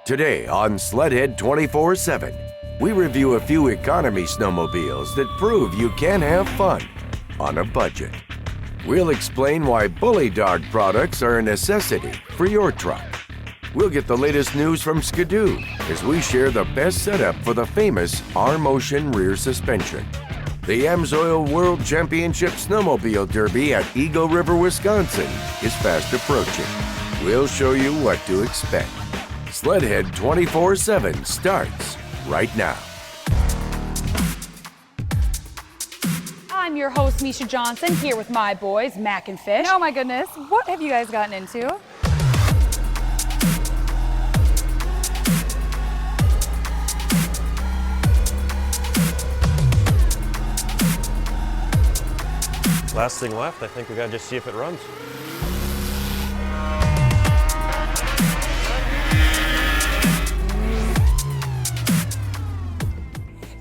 Today on SLEDHEAD 24/7, we review a few economy snowmobiles that prove you can have fun on a budget. We'll explain why Bully Dog products are a necessity for your truck. We'll get the latest news from Skidoo as we share the best setup for the famous R-Motion rear suspension. The AMSOIL World Championship Snowmobile Derby at Eagle River, Wisconsin is fast approaching. We'll show you what to expect. SLEDHEAD 24/7 starts right now. I'm your host, Misha Johnson, here with my boys, Mac and Fish. Oh my goodness, what have you guys gotten into? Last thing left, I think we gotta just see if it runs.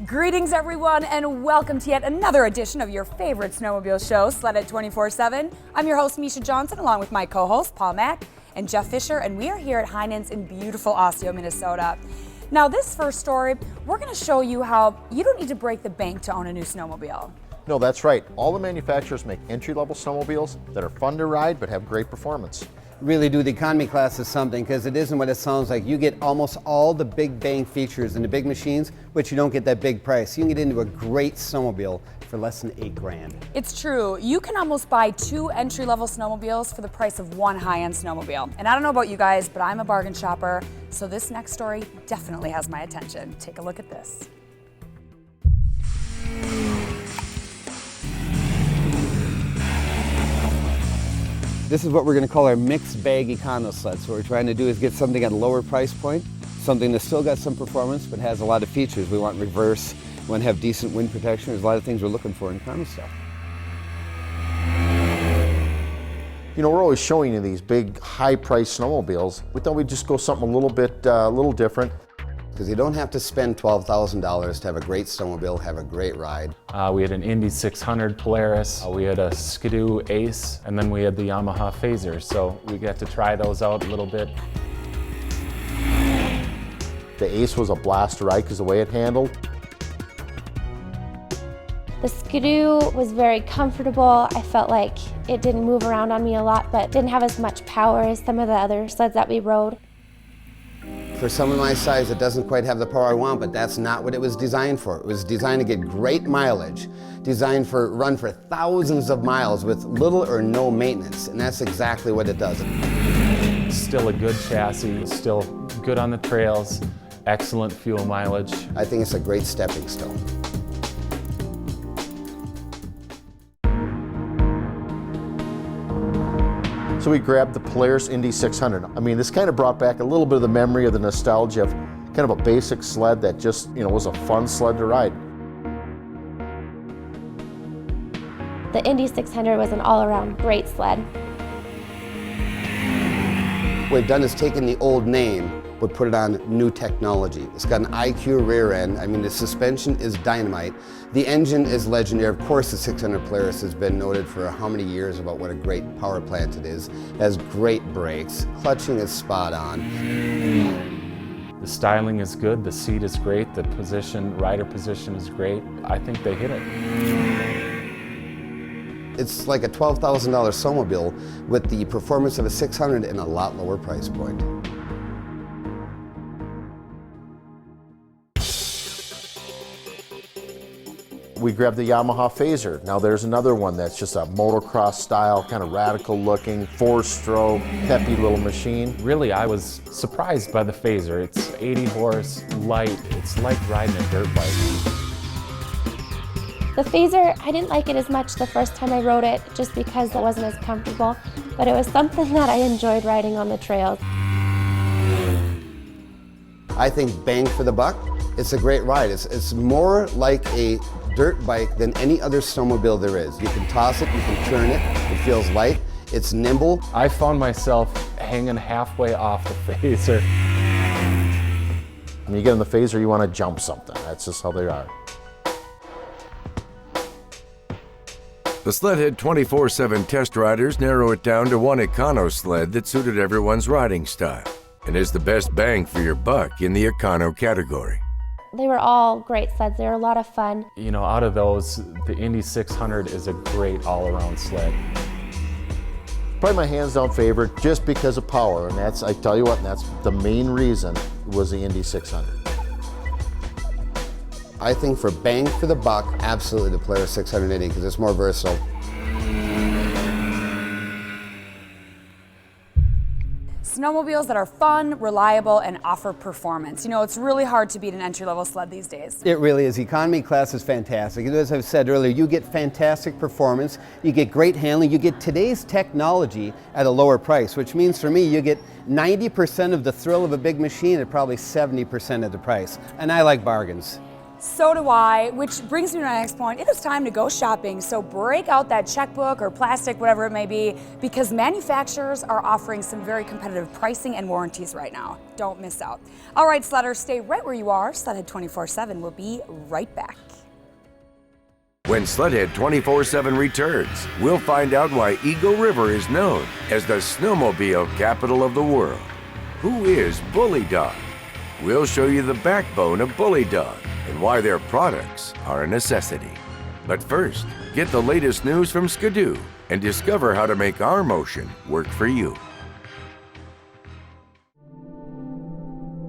Greetings everyone, and welcome to yet another edition of your favorite snowmobile show, SLEDHEAD 24/7. I'm your host, Misha Johnson, along with my co-hosts, Paul Mack and Jeff Fisher, and we are here at Heinen's in beautiful Osseo, Minnesota. Now this first story, we're gonna show you how you don't need to break the bank to own a new snowmobile. No, that's right. All the manufacturers make entry-level snowmobiles that are fun to ride but have great performance. Really do. The economy class is something, because it isn't what it sounds like. You get almost all the big bang features in the big machines, but you don't get that big price. You can get into a great snowmobile for less than $8 grand. It's true. You can almost buy 2 entry-level snowmobiles for the price of 1 high-end snowmobile. And I don't know about you guys, but I'm a bargain shopper, so this next story definitely has my attention. Take a look at this. This is what we're going to call our mixed bag econo sled. So what we're trying to do is get something at a lower price point, something that's still got some performance but has a lot of features. We want reverse, we want to have decent wind protection. There's a lot of things we're looking for in econo stuff. You know, we're always showing you these big, high-priced snowmobiles. We thought we'd just go something a little bit, different. Because you don't have to spend $12,000 to have a great snowmobile, have a great ride. We had an Indy 600 Polaris, we had a Skidoo Ace, and then we had the Yamaha Phaser. So we got to try those out a little bit. The Ace was a blast to ride because of the way it handled. The Skidoo was very comfortable. I felt like it didn't move around on me a lot, but didn't have as much power as some of the other sleds that we rode. For someone my size, it doesn't quite have the power I want, but that's not what it was designed for. It was designed to get great mileage, designed for run for thousands of miles with little or no maintenance, and that's exactly what it does. Still a good chassis, still good on the trails, excellent fuel mileage. I think it's a great stepping stone. So we grabbed the Polaris Indy 600. I mean, this kind of brought back a little bit of the memory of the nostalgia of kind of a basic sled that just, you know, was a fun sled to ride. The Indy 600 was an all-around great sled. What we've done is taken the old name, but put it on new technology. It's got an IQ rear end. I mean, the suspension is dynamite. The engine is legendary. Of course, the 600 Polaris has been noted for how many years about what a great power plant it is. It has great brakes. Clutching is spot on. The styling is good, the seat is great, the rider position is great. I think they hit it. It's like a $12,000 snowmobile with the performance of a 600 and a lot lower price point. We grabbed the Yamaha Phaser. Now there's another one that's just a motocross style, kind of radical looking, 4-stroke, peppy little machine. Really, I was surprised by the Phaser. It's 80 horse, light, it's like riding a dirt bike. The Phaser, I didn't like it as much the first time I rode it, just because it wasn't as comfortable, but it was something that I enjoyed riding on the trails. I think bang for the buck, it's a great ride. It's more like a dirt bike than any other snowmobile there is. You can toss it, you can turn it, it feels light, it's nimble. I found myself hanging halfway off the Phaser. When you get in the Phaser, you want to jump something. That's just how they are. The SLEDHEAD 24/7 test riders narrow it down to one econo sled that suited everyone's riding style. and is the best bang for your buck in the Econo category. They were all great sleds. They were a lot of fun. You know, out of those, the Indy 600 is a great all-around sled. Probably my hands down favorite just because of power, and that's, I tell you what, that's the main reason was the Indy 600. I think for bang for the buck, absolutely the Polaris 680 because it's more versatile. Snowmobiles that are fun, reliable, and offer performance. You know, it's really hard to beat an entry-level sled these days. It really is. Economy class is fantastic. As I've said earlier, you get fantastic performance, you get great handling, you get today's technology at a lower price, which means for me you get 90% of the thrill of a big machine at probably 70% of the price. And I like bargains. So do I, which brings me to my next point. It is time to go shopping, so break out that checkbook or plastic, whatever it may be, because manufacturers are offering some very competitive pricing and warranties right now. Don't miss out. All right, Sledders, stay right where you are. Sledhead 24/7 will be right back. When Sledhead 24/7 returns, we'll find out why Eagle River is known as the snowmobile capital of the world. Who is Bully Dog? We'll show you the backbone of Bully Dog and why their products are a necessity. But first, get the latest news from Skidoo and discover how to make our motion work for you.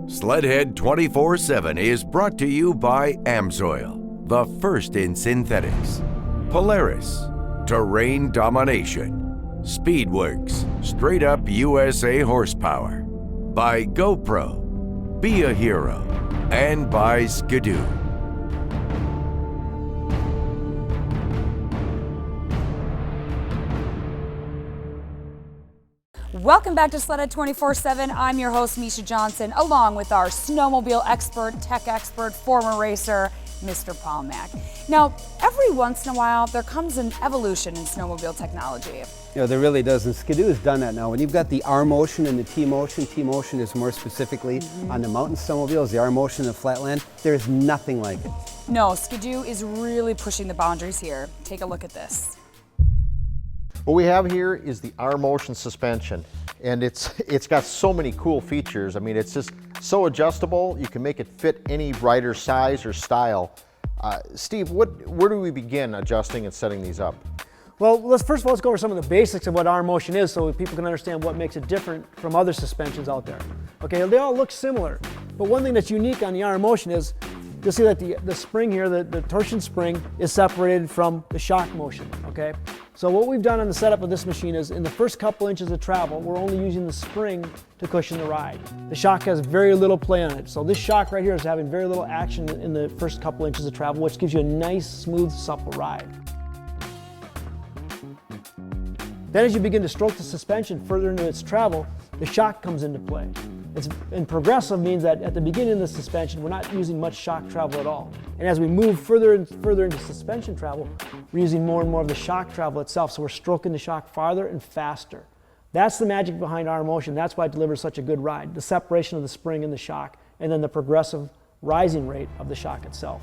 Sledhead 24/7 is brought to you by Amsoil, the first in synthetics, Polaris, Terrain Domination, Speedworks, straight up USA horsepower, by GoPro, Be a Hero, and by Skidoo. Welcome back to Sledhead 24/7. I'm your host, Misha Johnson, along with our snowmobile expert, tech expert, former racer, Mr. Paul Mack. Now, every once in a while, there comes an evolution in snowmobile technology. You know, there really does, and Skidoo has done that now. When you've got the R-Motion and the T-Motion, T-Motion is more specifically on the mountain snowmobiles, the R-Motion and the flatland, there's nothing like it. No, Skidoo is really pushing the boundaries here. Take a look at this. What we have here is the R-Motion suspension, and it's got so many cool features. I mean, it's just so adjustable. You can make it fit any rider size or style. Steve, where do we begin adjusting and setting these up? Well, first of all, let's go over some of the basics of what R-Motion is so people can understand what makes it different from other suspensions out there. Okay, they all look similar, but one thing that's unique on the R-Motion is you'll see that the spring here, the torsion spring, is separated from the shock motion, okay? So what we've done on the setup of this machine is in the first couple inches of travel, we're only using the spring to cushion the ride. The shock has very little play on it. So this shock right here is having very little action in the first couple inches of travel, which gives you a nice, smooth, supple ride. Then as you begin to stroke the suspension further into its travel, the shock comes into play. And progressive means that at the beginning of the suspension, we're not using much shock travel at all. And as we move further and further into suspension travel, we're using more and more of the shock travel itself. So we're stroking the shock farther and faster. That's the magic behind R-Motion. That's why it delivers such a good ride. The separation of the spring and the shock, and then the progressive rising rate of the shock itself.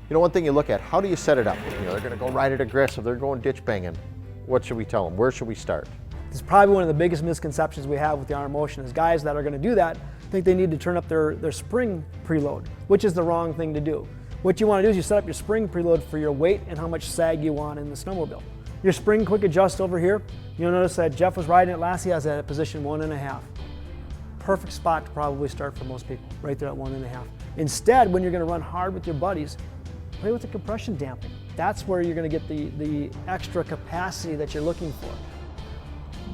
You know, one thing you look at, how do you set it up? You know, they're gonna go ride it aggressive, they're going ditch banging. What should we tell them? Where should we start? It's probably one of the biggest misconceptions we have with the R-Motion is guys that are going to do that think they need to turn up their spring preload, which is the wrong thing to do. What you want to do is you set up your spring preload for your weight and how much sag you want in the snowmobile. Your spring quick adjust over here, you'll notice that Jeff was riding it last, he has that at position 1.5. Perfect spot to probably start for most people, right there at 1.5. Instead, when you're going to run hard with your buddies, play with the compression damping. That's where you're going to get the extra capacity that you're looking for.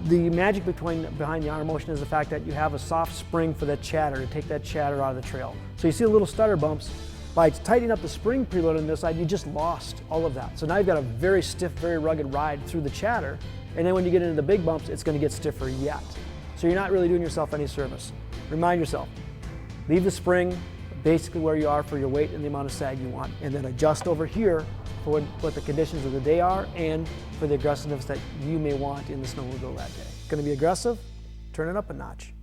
The magic behind the R-Motion is the fact that you have a soft spring for that chatter to take that chatter out of the trail. So you see the little stutter bumps. By tightening up the spring preload on this side, you just lost all of that. So now you've got a very stiff, very rugged ride through the chatter. And then when you get into the big bumps, it's going to get stiffer yet. So you're not really doing yourself any service. Remind yourself, leave the spring basically where you are for your weight and the amount of sag you want. And then adjust over here for what the conditions of the day are and for the aggressiveness that you may want in the snowmobile that day. Going to be aggressive? Turn it up a notch.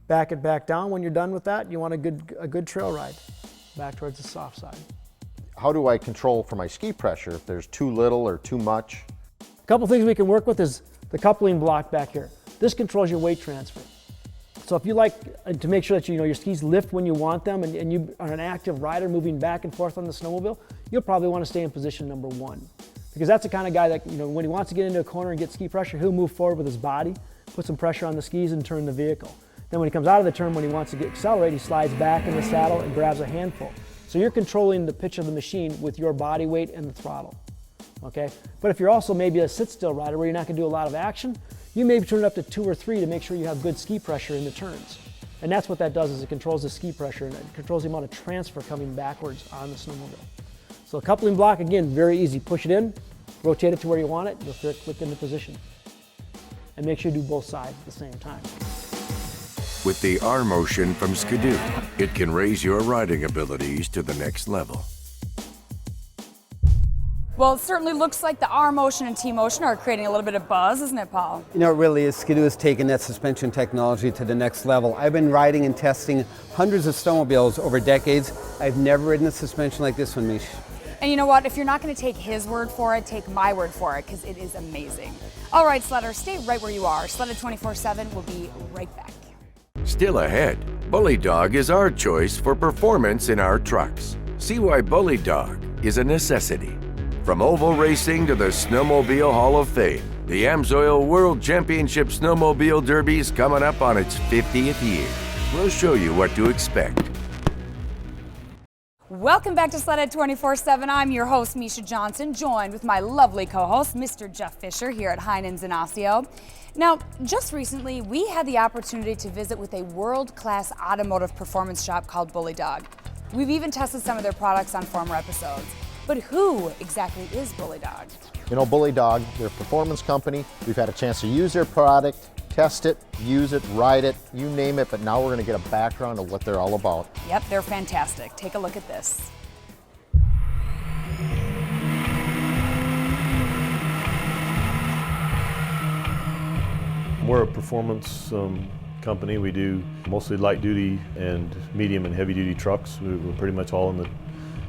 Back it back down. When you're done with that, you want a good trail ride. Back towards the soft side. How do I control for my ski pressure if there's too little or too much? A couple things we can work with is the coupling block back here. This controls your weight transfer. So if you like to make sure that your skis lift when you want them and you are an active rider moving back and forth on the snowmobile, you'll probably want to stay in position number 1. Because that's the kind of guy that, when he wants to get into a corner and get ski pressure, he'll move forward with his body, put some pressure on the skis and turn the vehicle. Then when he comes out of the turn, when he wants to accelerate, he slides back in the saddle and grabs a handful. So you're controlling the pitch of the machine with your body weight and the throttle. Okay? But if you're also maybe a sit-still rider where you're not going to do a lot of action, you may turn it up to 2 or 3 to make sure you have good ski pressure in the turns. And that's what that does, is it controls the ski pressure and it controls the amount of transfer coming backwards on the snowmobile. So a coupling block, again, very easy. Push it in, rotate it to where you want it, you'll fit click into position. And make sure you do both sides at the same time. With the R-Motion from Skidoo, it can raise your riding abilities to the next level. Well, it certainly looks like the R-Motion and T-Motion are creating a little bit of buzz, isn't it, Paul? You know, it really is. Skidoo has taken that suspension technology to the next level. I've been riding and testing hundreds of snowmobiles over decades. I've never ridden a suspension like this one, Mish. And you know what? If you're not going to take his word for it, take my word for it, because it is amazing. All right, Sledder, stay right where you are. SLEDHEAD 24/7 will be right back. Still ahead, Bully Dog is our choice for performance in our trucks. See why Bully Dog is a necessity. From oval racing to the Snowmobile Hall of Fame, the AMSOIL World Championship Snowmobile Derby is coming up on its 50th year. We'll show you what to expect. Welcome back to SLEDHEAD 24/7. I'm your host, Misha Johnson, joined with my lovely co-host, Mr. Jeff Fisher, here at Heinen's in Osseo. Now, just recently, we had the opportunity to visit with a world-class automotive performance shop called Bully Dog. We've even tested some of their products on former episodes. But who exactly is Bully Dog? Bully Dog, they're a performance company. We've had a chance to use their product, test it, use it, ride it, you name it, but now we're going to get a background of what they're all about. Yep, they're fantastic. Take a look at this. We're a performance company. We do mostly light duty and medium and heavy duty trucks. We're pretty much all in the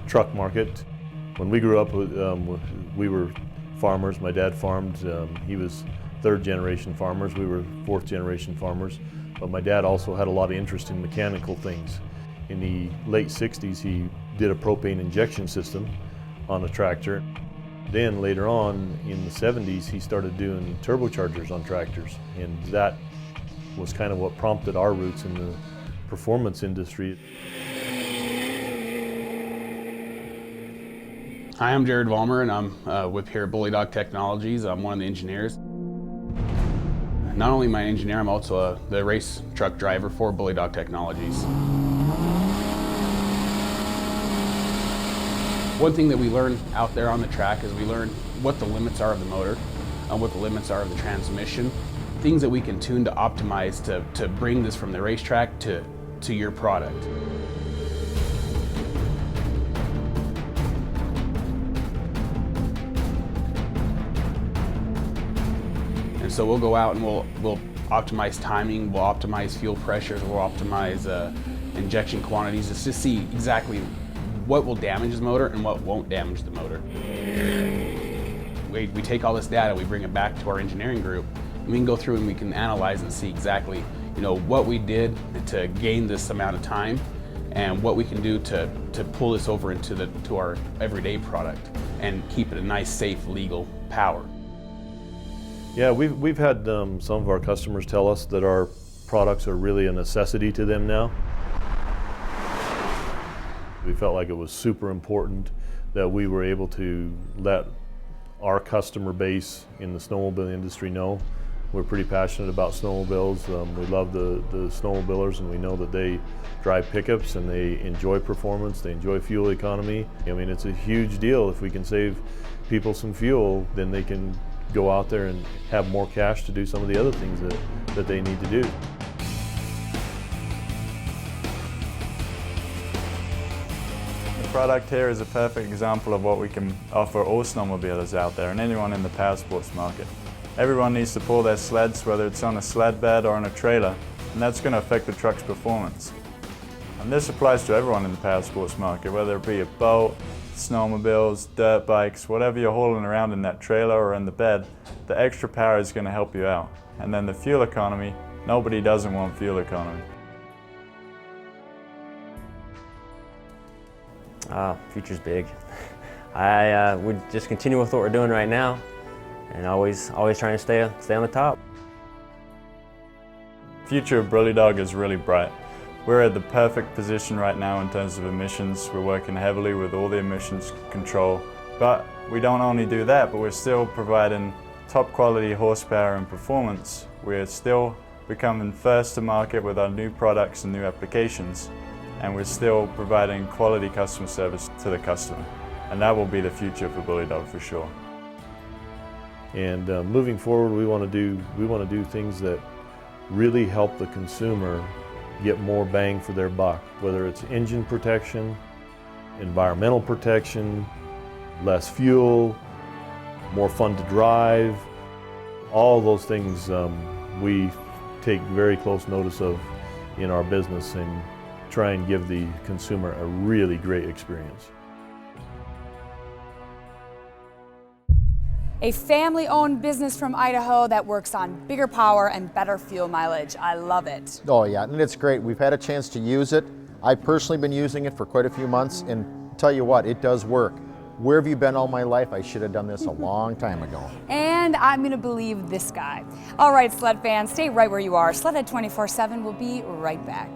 truck market. When we grew up, we were farmers. My dad farmed. He was 3rd generation farmers. We were 4th generation farmers. But my dad also had a lot of interest in mechanical things. In the late 60s, he did a propane injection system on a tractor. Then later on, in the 70s, he started doing turbochargers on tractors. And that was kind of what prompted our roots in the performance industry. Hi, I'm Jared Vollmer, and I'm with here at Bully Dog Technologies. I'm one of the engineers. Not only am I an engineer, I'm also the race truck driver for Bully Dog Technologies. One thing that we learn out there on the track is we learn what the limits are of the motor, what the limits are of the transmission, things that we can tune to optimize to bring this from the racetrack to your product. And so we'll go out and we'll optimize timing, we'll optimize fuel pressures, we'll optimize injection quantities just to see exactly what will damage the motor and what won't damage the motor. We take all this data, we bring it back to our engineering group, and we can go through and we can analyze and see exactly what we did to gain this amount of time and what we can do to pull this over into our everyday product and keep it a nice, safe, legal power. Yeah, we've had some of our customers tell us that our products are really a necessity to them now. We felt like it was super important that we were able to let our customer base in the snowmobile industry know. We're pretty passionate about snowmobiles. We love the snowmobilers, and we know that they drive pickups and they enjoy performance, they enjoy fuel economy. I mean, it's a huge deal. If we can save people some fuel, then they can go out there and have more cash to do some of the other things that they need to do. The product here is a perfect example of what we can offer all snowmobilers out there and anyone in the power sports market. Everyone needs to pull their sleds, whether it's on a sled bed or on a trailer, and that's going to affect the truck's performance. And this applies to everyone in the power sports market, whether it be a boat, snowmobiles, dirt bikes, whatever you're hauling around in that trailer or in the bed, the extra power is going to help you out. And then the fuel economy Nobody doesn't want fuel economy. Future's big. I would just continue with what we're doing right now, and always trying to stay on the top. Future of Bully Dog is really bright. We're at the perfect position right now in terms of emissions. We're working heavily with all the emissions control, but we don't only do that, but we're still providing top quality horsepower and performance. We're still becoming first to market with our new products and new applications, and we're still providing quality customer service to the customer. And that will be the future for Bully Dog for sure. And moving forward, we want to do things that really help the consumer get more bang for their buck, whether it's engine protection, environmental protection, less fuel, more fun to drive. All those things we take very close notice of in our business and try and give the consumer a really great experience. A family-owned business from Idaho that works on bigger power and better fuel mileage. I love it. Oh yeah, and it's great. We've had a chance to use it. I've personally been using it for quite a few months, and tell you what, it does work. Where have you been all my life? I should have done this a long time ago. And I'm gonna believe this guy. All right, sled fans, stay right where you are. SLEDHEAD 24/7 will be right back.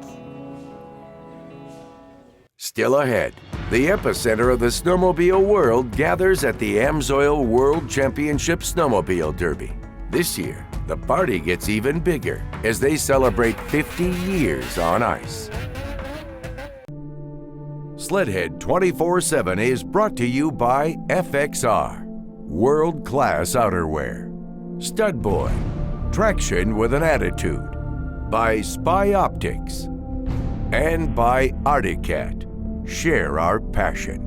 Still ahead, the epicenter of the snowmobile world gathers at the AMSOIL World Championship Snowmobile Derby. This year, the party gets even bigger as they celebrate 50 years on ice. SLEDHEAD 24/7 is brought to you by FXR, world-class outerwear, Stud Boy, traction with an attitude, by Spy Optics, and by Arctic. Share our passion.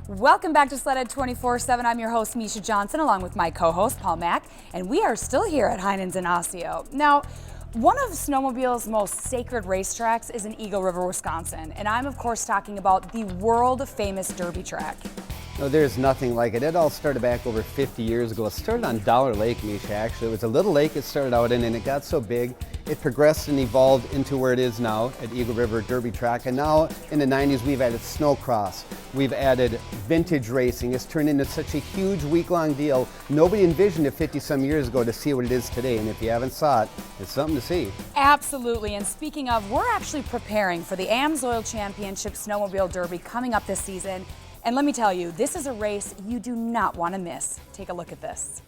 Welcome back to SLEDHEAD 24/7. I'm your host, Misha Johnson, along with my co-host, Paul Mack, and we are still here at Heinen's in Osseo. Now, one of snowmobile's most sacred racetracks is in Eagle River, Wisconsin, and I'm of course talking about the world-famous Derby track. No, there's nothing like it. It all started back over 50 years ago. It started on Dollar Lake, Misha, actually. It was a little lake it started out in, and it got so big, it progressed and evolved into where it is now at Eagle River Derby Track. And now in the 90s, we've added snowcross. We've added vintage racing. It's turned into such a huge week-long deal. Nobody envisioned it 50-some years ago to see what it is today. And if you haven't saw it, it's something to see. Absolutely. And speaking of, we're actually preparing for the AMSOIL Championship Snowmobile Derby coming up this season. And let me tell you, this is a race you do not want to miss. Take a look at this.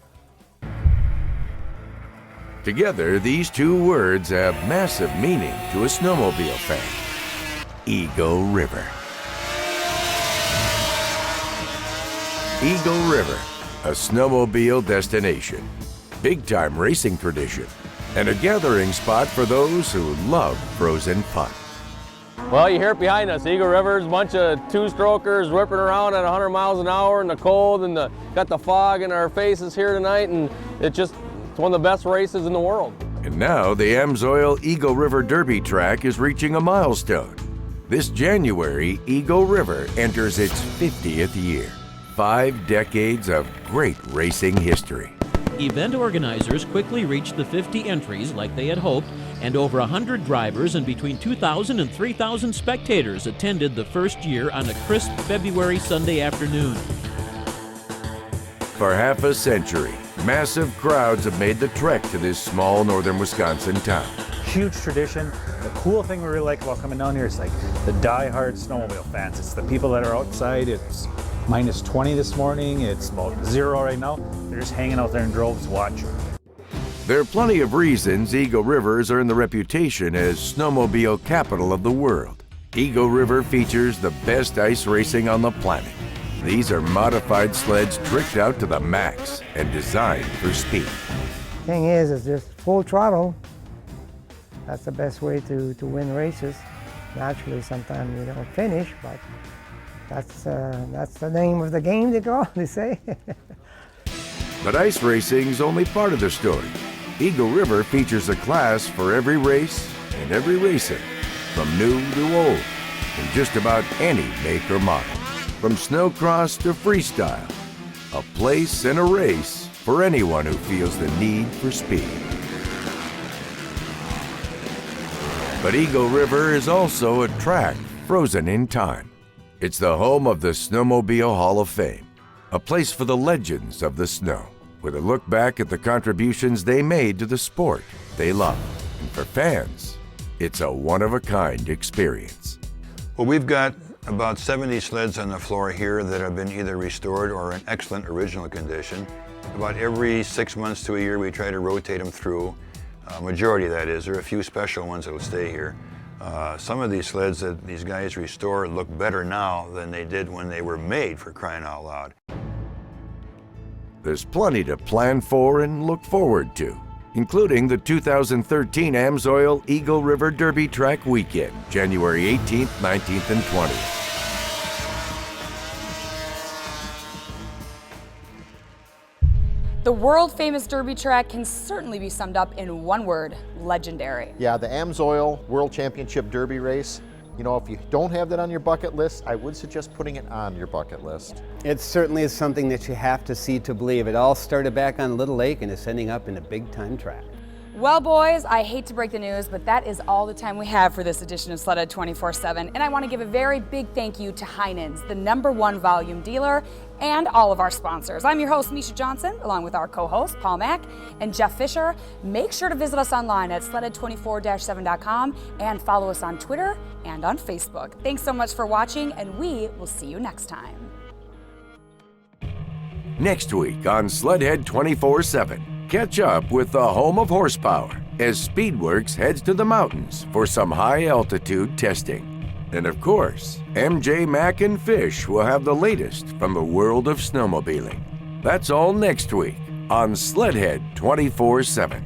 Together, these two words have massive meaning to a snowmobile fan. Eagle River. Eagle River, a snowmobile destination, big-time racing tradition, and a gathering spot for those who love frozen fun. Well, you hear it behind us, Eagle River's a bunch of two-strokers whipping around at 100 miles an hour in the cold, and got the fog in our faces here tonight, and it's one of the best races in the world. And now the AMSOIL Eagle River Derby track is reaching a milestone. This January, Eagle River enters its 50th year. 5 decades of great racing history. Event organizers quickly reached the 50 entries like they had hoped, and over 100 drivers and between 2,000 and 3,000 spectators attended the first year on a crisp February Sunday afternoon. For half a century, massive crowds have made the trek to this small northern Wisconsin town. Huge tradition. The cool thing we really like about coming down here is like the die-hard snowmobile fans. It's the people that are outside. It's minus 20 this morning. It's about 0 right now. They're just hanging out there in droves watching. There are plenty of reasons Eagle River has earned the reputation as snowmobile capital of the world. Eagle River features the best ice racing on the planet. These are modified sleds tricked out to the max and designed for speed. Thing is, it's just full throttle. That's the best way to win races. Naturally, sometimes you don't finish, but that's the name of the game, they say. But ice racing's only part of the story. Eagle River features a class for every race and every racer, from new to old, in just about any make or model. From snowcross to freestyle, a place and a race for anyone who feels the need for speed. But Eagle River is also a track frozen in time. It's the home of the Snowmobile Hall of Fame, a place for the legends of the snow, with a look back at the contributions they made to the sport they love. And for fans, it's a one-of-a-kind experience. Well, we've got about 70 sleds on the floor here that have been either restored or in excellent original condition. About every 6 months to a year, we try to rotate them through. Majority, that is. There are a few special ones that will stay here. Some of these sleds that these guys restore look better now than they did when they were made, for crying out loud. There's plenty to plan for and look forward to, including the 2013 AMSOIL Eagle River Derby Track Weekend, January 18th, 19th, and 20th. The world-famous Derby track can certainly be summed up in one word: legendary. Yeah, the AMSOIL World Championship Derby race. You know, if you don't have that on your bucket list, I would suggest putting it on your bucket list. It certainly is something that you have to see to believe. It all started back on Little Lake and is ending up in a big-time track. Well, boys, I hate to break the news, but that is all the time we have for this edition of SLEDHEAD 24/7. And I want to give a very big thank you to Heinen's, the #1 volume dealer, and all of our sponsors. I'm your host, Misha Johnson, along with our co-host, Paul Mack and Jeff Fisher. Make sure to visit us online at SLEDHEAD24-7.com and follow us on Twitter and on Facebook. Thanks so much for watching, and we will see you next time. Next week on SLEDHEAD 24/7, catch up with the home of horsepower as Speedworks heads to the mountains for some high-altitude testing. And of course, MJ, Mack, and Fish will have the latest from the world of snowmobiling. That's all next week on SLEDHEAD 24/7.